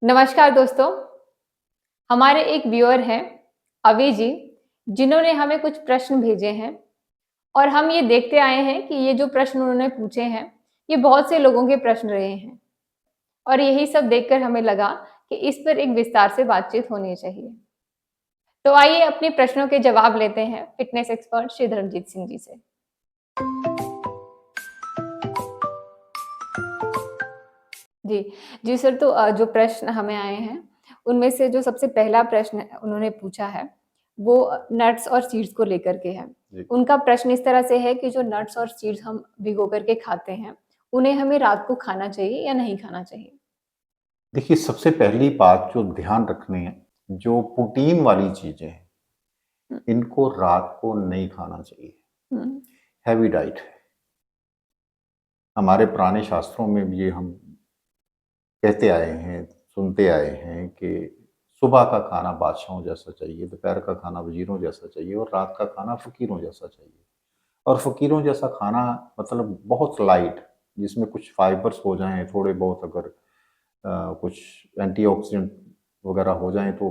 नमस्कार दोस्तों, हमारे एक व्यूअर हैं अवी जी, जिन्होंने हमें कुछ प्रश्न भेजे हैं और हम ये देखते आए हैं कि ये जो प्रश्न उन्होंने पूछे हैं, ये बहुत से लोगों के प्रश्न रहे हैं और यही सब देखकर हमें लगा कि इस पर एक विस्तार से बातचीत होनी चाहिए। तो आइए अपने प्रश्नों के जवाब लेते हैं फिटनेस एक्सपर्ट श्री धर्मजीत सिंह जी से। जी, जी सर, तो जो प्रश्न हमें आए हैं, उनमें से जो सबसे पहला प्रश्न उन्होंने पूछा है, वो नट्स और सीड्स को लेकर के है। जी। उनका प्रश्न इस तरह से है कि जो नट्स और सीड्स हम भिगो कर के खाते हैं, उन्हें हमें रात को खाना चाहिए या नहीं खाना चाहिए? देखिए, सबसे पहली बात जो ध्यान रखनी है, जो प्रोटीन वाली चीज़ें हैं, हुँ, इनको रात को नहीं खाना चाहिए। हुँ, हैवी डाइट है। हमारे पुराने शास्त्रों में भी ये हम कहते आए हैं, सुनते आए हैं कि सुबह का खाना बादशाहों जैसा चाहिए, दोपहर का खाना वज़ीरों जैसा चाहिए और रात का खाना फ़कीरों जैसा चाहिए। और फ़कीरों जैसा खाना मतलब बहुत लाइट, जिसमें कुछ फाइबर्स हो जाएँ, थोड़े बहुत अगर कुछ एंटीऑक्सीडेंट वगैरह हो जाएँ तो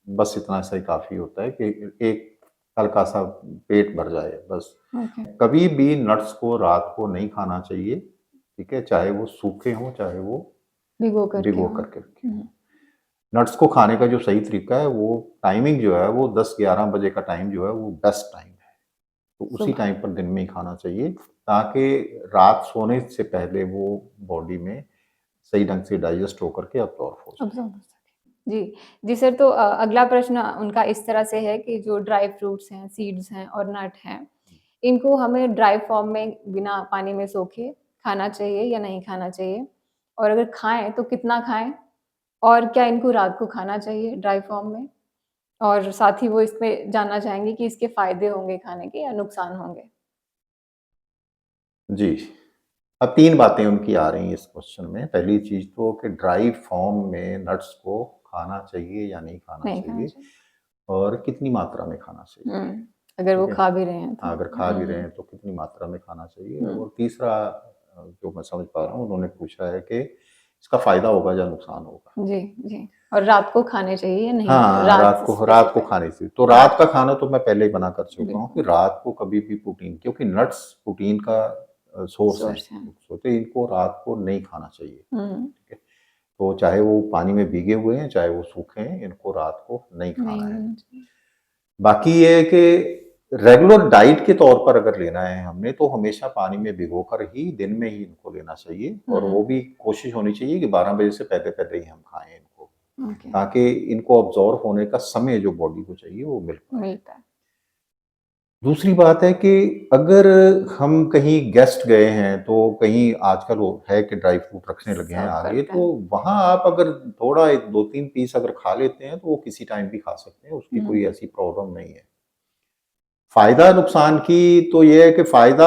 बस इतना सा ही काफ़ी होता है कि एक हल्का-सा पेट भर जाए बस। ओके, कभी भी नट्स को रात को नहीं खाना चाहिए, ठीक है? चाहे वो सूखे हों, चाहे वो भिगो कर के भिगो हो। करके रखे हों। हुँ, नट्स को खाने का जो सही तरीका है वो टाइमिंग जो है वो 10-11 बजे का टाइम जो है वो बेस्ट टाइम है। तो उसी सुबह। टाइम पर दिन में ही खाना चाहिए ताकि रात सोने से पहले वो बॉडी में सही ढंग से डाइजेस्ट होकर के अब्ज़ॉर्ब हो जाए। अब्ज़ॉर्ब हो सके। जी, जी सर, तो अगला प्रश्न उनका इस तरह से है कि जो ड्राई फ्रूट्स हैं, सीड्स हैं और नट हैं, इनको हमें ड्राई फॉर्म में बिना पानी में सोखे खाना चाहिए या नहीं खाना चाहिए? और अगर खाएँ तो कितना खाएँ? और क्या इनको रात को खाना चाहिए ड्राई फॉर्म में? और साथ ही वो इसमें जानना चाहेंगे कि इसके फ़ायदे होंगे खाने के या नुकसान होंगे? जी। अब 3 बातें उनकी आ रही हैं इस क्वेश्चन में। पहली चीज़ तो कि ड्राई फ़ॉर्म में नट्स को खाना चाहिए या नहीं खाना नहीं खाना चाहिए चाहिए। और कितनी मात्रा में खाना चाहिए, हुँ, अगर वो ठीक है? खा भी रहे हैं तो। हाँ, अगर खा भी रहे हुँ, हैं तो कितनी मात्रा में खाना चाहिए हुँ, और तीसरा जो मैं समझ पा रहा हूँ उन्होंने पूछा है कि इसका फ़ायदा होगा या नुकसान होगा? जी, जी। और रात को खाने चाहिए या नहीं? हाँ, रात रात को स्पेसिफाई। खाने से। तो हाँ, रात का खाना तो मैं पहले ही मना कर चुका हूँ कि बिल्कुल, रात को कभी भी प्रोटीन, क्योंकि नट्स प्रोटीन का सोर्स हैं, सोर्स है। तो इनको रात को नहीं खाना चाहिए, हुँ, ठीक है? तो चाहे वो पानी में भीगे हुए हैं, चाहे वो सूखे हैं, इनको रात को नहीं नहीं खाना है। लेना चाहिए। बाकी ये है कि रेगुलर डाइट के तौर पर अगर लेना है हमने, तो हमेशा पानी में भिगोकर ही दिन में ही इनको लेना चाहिए और वो हुँ, भी कोशिश होनी चाहिए कि 12 बजे से पहले-पहले ही हम खाएँ इनको, ओके, ताकि इनको अब्ज़ॉर्ब होने का समय जो बॉडी को चाहिए वो मिल पाए। मिलता है। दूसरी बात है कि अगर हम कहीं गेस्ट गए हैं, तो कहीं आजकल वो है कि ड्राई फ्रूट रखने लगे हैं सर्व आगे, करते तो हैं। वहाँ आप अगर थोड़ा 1 2-3 पीस अगर खा लेते हैं, तो वो किसी टाइम भी खा सकते हैं, उसकी हुँ, कोई ऐसी प्रॉब्लम नहीं है। फ़ायदा नुकसान की तो ये है कि फ़ायदा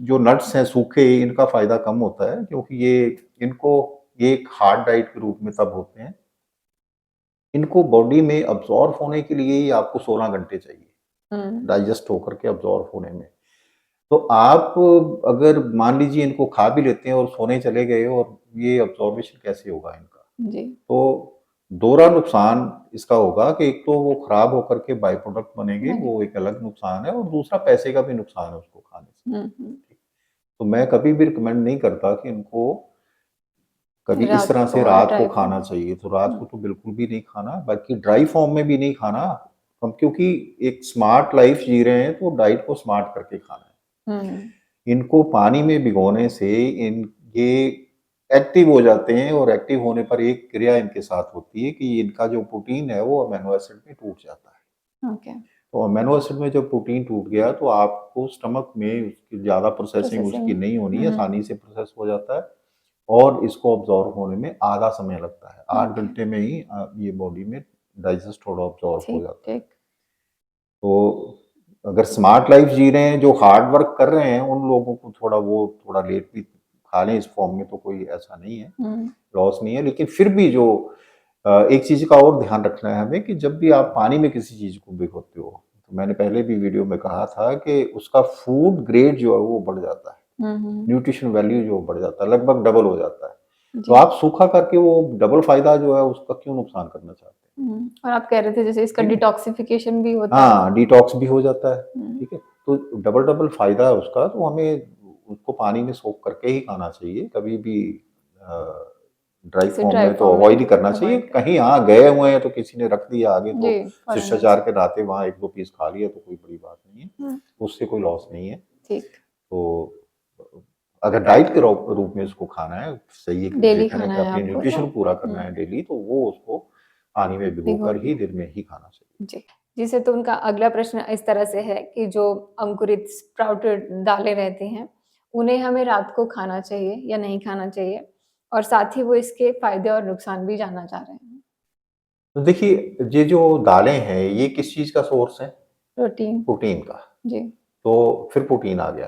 जो नट्स हैं सूखे, इनका फ़ायदा कम होता है क्योंकि इनको ये एक हार्ड डाइट के रूप में तब होते हैं, इनको बॉडी में अब्ज़ॉर्ब होने के लिए ही आपको 16 घंटे चाहिए, हुँ, डाइजेस्ट होकर के अब्ज़ॉर्ब होने में। तो आप अगर मान लीजिए इनको खा भी लेते हैं और सोने चले गए और ये अब्ज़ॉर्बेशन कैसे होगा इनका? जी, तो दोहरा नुकसान इसका होगा कि एक तो वो खराब होकर के बाय प्रोडक्ट बनेंगे, बने। वो एक अलग नुकसान है और दूसरा पैसे का भी नुकसान है उसको खाने से। हुँ, हुँ। तो मैं कभी भी रिकमेंड नहीं करता कि इनको कभी इस रात तरह को से और रात को ड्राई खाना फ्रूट। चाहिए, तो रात हुँ, को तो बिल्कुल भी नहीं खाना, बाकी ड्राई फॉर्म में भी नहीं खाना। हम क्योंकि एक स्मार्ट लाइफ़ जी रहे हैं, तो डाइट को स्मार्ट करके खाना है। हुँ, इनको पानी में भिगोने से ये एक्टिव हो जाते हैं और एक्टिव होने पर एक क्रिया इनके साथ होती है कि इनका जो प्रोटीन है वो अमीनो एसिड में टूट जाता है। ओके, तो अमीनो एसिड में जब प्रोटीन टूट गया तो आपको स्टमक में उसकी ज़्यादा प्रोसेसिंग उसकी प्रोसेसिंग। नहीं होनी है, हुँ, आसानी से प्रोसेस हो जाता है और इसको अब्ज़ॉर्ब होने में आधा समय लगता है। 8 ओके, घंटे में ही ये बॉडी में डाइजेस्ट और अब्ज़ॉर्ब हो ठीक, जाता है। ठीक। तो अगर स्मार्ट लाइफ जी रहे हैं, जो हार्ड वर्क कर रहे हैं, उन लोगों को थोड़ा लेट भी खा लें इस फॉर्म में तो कोई ऐसा नहीं है, हुँ, लॉस नहीं है। लेकिन फिर भी जो एक चीज़ का और ध्यान रखना है हमें कि जब भी आप पानी में किसी चीज़ को भिगोते हो, तो मैंने पहले भी वीडियो में कहा था कि उसका फूड ग्रेड जो है वो बढ़ जाता है। हुँ, हुँ, न्यूट्रिशन वैल्यू जो बढ़ जाता है, लगभग डबल हो जाता है। तो आप सूखा करके वो डबल फ़ायदा जो है उसका क्यों नुकसान करना चाहते हैं? और आप कह रहे थे जैसे इसका ठीक है? डिटॉक्सिफिकेशन भी होता है। हाँ, डिटॉक्स भी हो जाता है, हुँ, ठीक है? तो डबल-डबल फ़ायदा है उसका, तो हमें उसको पानी में सोक करके ही खाना चाहिए, कभी भी अ, ड्राई इसे फ़ॉर्म ड्राई में तो फॉर्म अवॉइड ही में करना चाहिए। अवॉइड करें। कहीं हाँ, गए हुए हैं तो किसी ने रख दिया आगे जी, तो फौरन शिष्टाचार ऐसे। के नाते वहाँ 1-2 पीस खा लिया तो कोई बड़ी बात नहीं है, हुँ, उससे कोई लॉस नहीं है। ठीक। तो अगर डाइट के रूप में उसको खाना है, सही एक डेली जितने खाना का है अपनी आपको तो न्यूट्रिशन पूरा करना हुँ, है डेली, तो वो उसको पानी में भिगो भिगोकर के ही दिन में ही खाना चाहिए। जी। जी सर, तो उनका अगला प्रश्न इस तरह से है कि जो अंकुरित स्प्राउटेड दालें रहती हैं, उन्हें हमें रात को खाना चाहिए या नहीं खाना चाहिए? और साथ ही वो इसके फ़ायदे और नुकसान भी जानना चाह रहे हैं। तो देखिए, ये जो दालें हैं, ये किस चीज़ का सोर्स है? प्रोटीन प्रोटीन का। जी, तो फिर प्रोटीन आ गया।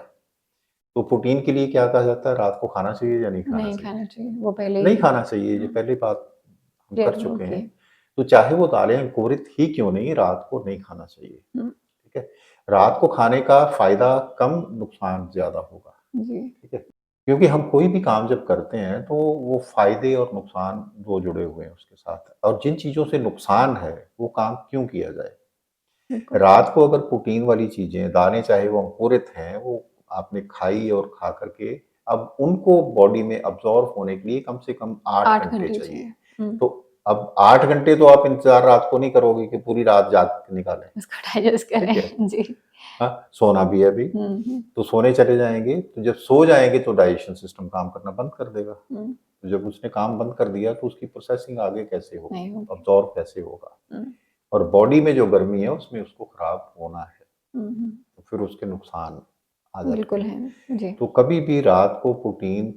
तो प्रोटीन के लिए क्या कहा जाता है, रात को खाना चाहिए या नहीं खाना नहीं चाहिए? खाना चाहिए, वो पहले नहीं ही खाना चाहिए, ये हाँ, पहली बात हम कर क्लियर हो चुके गई हैं। है। तो चाहे वो दालें अंकुरित ही क्यों नहीं, रात को नहीं खाना चाहिए, हुँ, ठीक है? रात को खाने का फ़ायदा कम, नुकसान ज़्यादा होगा, जी, ठीक है? क्योंकि हम कोई भी काम जब करते हैं, तो वो फ़ायदे और नुकसान 2 जुड़े हुए हैं उसके साथ और जिन चीज़ों से नुकसान है, वो काम क्यों किया जाए? बिल्कुल। रात को अगर प्रोटीन वाली चीज़ें, दालें चाहे वो अंकुरित हैं, वो आपने खाई और खा कर के अब उनको बॉडी में अब्ज़ॉर्ब होने के लिए कम से कम 8 8 घंटे घंटे चाहिए। चाहिए। हुँ, तो अब 8 घंटे तो आप इंतज़ार रात को नहीं करोगे कि पूरी रात जाग के निकालें, उसको डाइजेस्ट ठीक है? करें। जी। हाँ, सोना भी है अभी, हुँ, हुँ, तो सोने चले जाएँगे, तो जब सो जाएँगे तो डाइजेशन सिस्टम काम करना बंद कर देगा। हुँ, तो जब उसने काम बंद कर दिया तो उसकी प्रोसेसिंग आगे कैसे होगी? नहीं होगी। अब्ज़ॉर्ब कैसे होगा? हुँ, और बॉडी में जो गर्मी है उसमें उसको खराब होना है, हुँ, हुँ, तो फिर उसके नुकसान आ जाते बिल्कुल हैं। है। जी, तो कभी भी रात को प्रोटीन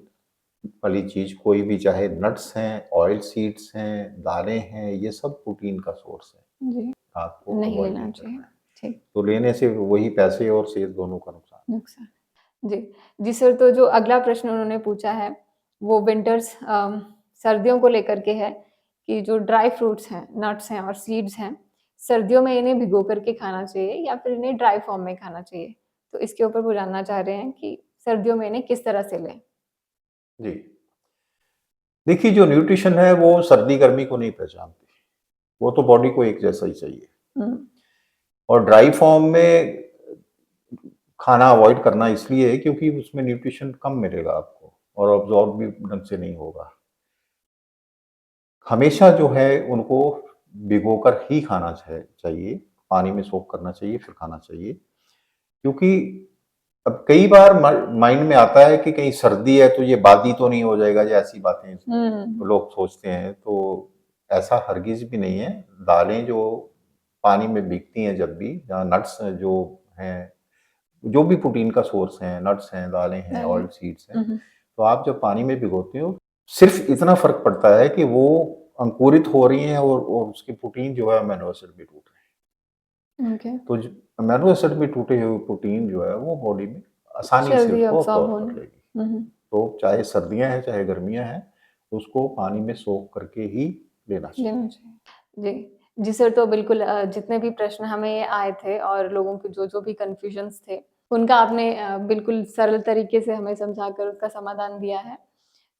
वाली चीज़ कोई भी चाहे नट्स हैं, ऑयल सीड्स हैं, दालें हैं, ये सब प्रोटीन का सोर्स है। जी, रात को नहीं अवॉइड लेना ही चाहिए। करना है। ठीक, तो लेने से वही पैसे और सेहत दोनों का नुकसान। नुकसान। जी। जी सर, तो जो अगला प्रश्न उन्होंने पूछा है, वो सर्दियों को लेकर के है कि जो ड्राई फ्रूट्स हैं, नट्स हैं और सीड्स हैं, सर्दियों में इन्हें भिगो कर के खाना चाहिए या फिर इन्हें ड्राई फॉर्म में खाना चाहिए? तो इसके ऊपर वो जानना चाह रहे हैं कि सर्दियों में इन्हें किस तरह से लें? जी। देखिए जो न्यूट्रिशन है वो सर्दी-गर्मी को नहीं पहचानती। वो तो बॉडी को एक जैसा ही चाहिए। हुँ, और ड्राई फॉर्म में खाना अवॉइड करना इसलिए है क्योंकि उसमें न्यूट्रिशन कम मिलेगा आपको और अब्ज़ॉर्ब भी ढंग से नहीं होगा। हमेशा जो है उनको भिगोकर ही खाना चाहिए, पानी में सोक करना चाहिए फिर खाना चाहिए। क्योंकि अब कई बार माइंड में आता है कि कहीं सर्दी है तो ये बादी तो नहीं हो जाएगा या ऐसी बातें हुँ, लोग सोचते हैं, तो ऐसा हरगिज़ भी नहीं है। दालें जो पानी में भीगती हैं जब भी, जहाँ नट्स जो हैं, जो भी प्रोटीन का सोर्स है, नट्स हैं, दालें हैं, दालें। ऑयल सीड्स हैं, हुँ, हुँ, तो आप जब पानी में भिगोते हो, सिर्फ़ इतना फ़र्क पड़ता है कि वो अंकुरित हो रही हैं और उसकी प्रोटीन जो है अमीनो एसिड भी टूट रहे हैं। ओके। तो ज अमीनो एसिड में टूटे हुए प्रोटीन जो है वो बॉडी में आसानी से जल्दी उसको अब्ज़ॉर्ब अब्ज़ॉर्ब होने कर लेगी। हुँ, हुँ, तो चाहे सर्दियाँ हैं, चाहे गर्मियाँ हैं, उसको पानी में सोक करके ही लेना चाहिए। लेना चाहिए। जी। जी सर, तो बिल्कुल जितने भी प्रश्न हमें आए थे और लोगों के जो-जो भी कन्फ्यूज़न्स थे, उनका आपने बिल्कुल सरल तरीके से हमें समझाकर उसका समाधान दिया है।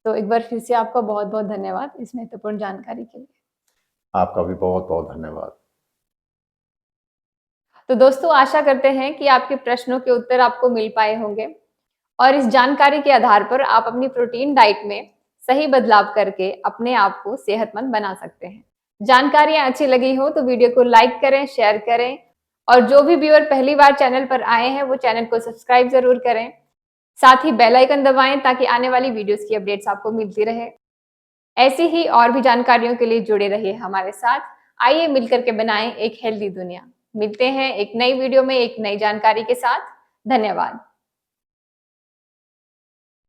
तो एक बार फिर से आपका बहुत-बहुत धन्यवाद इस महत्वपूर्ण जानकारी के लिए। आपका भी बहुत-बहुत धन्यवाद। तो दोस्तों आशा करते हैं कि आपके प्रश्नों के उत्तर आपको मिल पाए होंगे और इस जानकारी के आधार पर आप अपनी प्रोटीन डाइट में सही बदलाव करके अपने आप को सेहतमंद बना सकते हैं। जानकारियाँ अच्छी लगी हो तो वीडियो को लाइक करें, शेयर करें और जो भी व्यूअर पहली बार चैनल पर आए हैं वो चैनल को सब्सक्राइब ज़रूर करें। साथ ही बेल आइकन दबाएँ ताकि आने वाली वीडियोज़ की अपडेट्स आपको मिलती रहे। ऐसी ही और भी जानकारियों के लिए जुड़े रहिए हमारे साथ। आइए मिलकर के बनाएँ एक हेल्दी दुनिया। मिलते हैं एक नई वीडियो में एक नई जानकारी के साथ। धन्यवाद।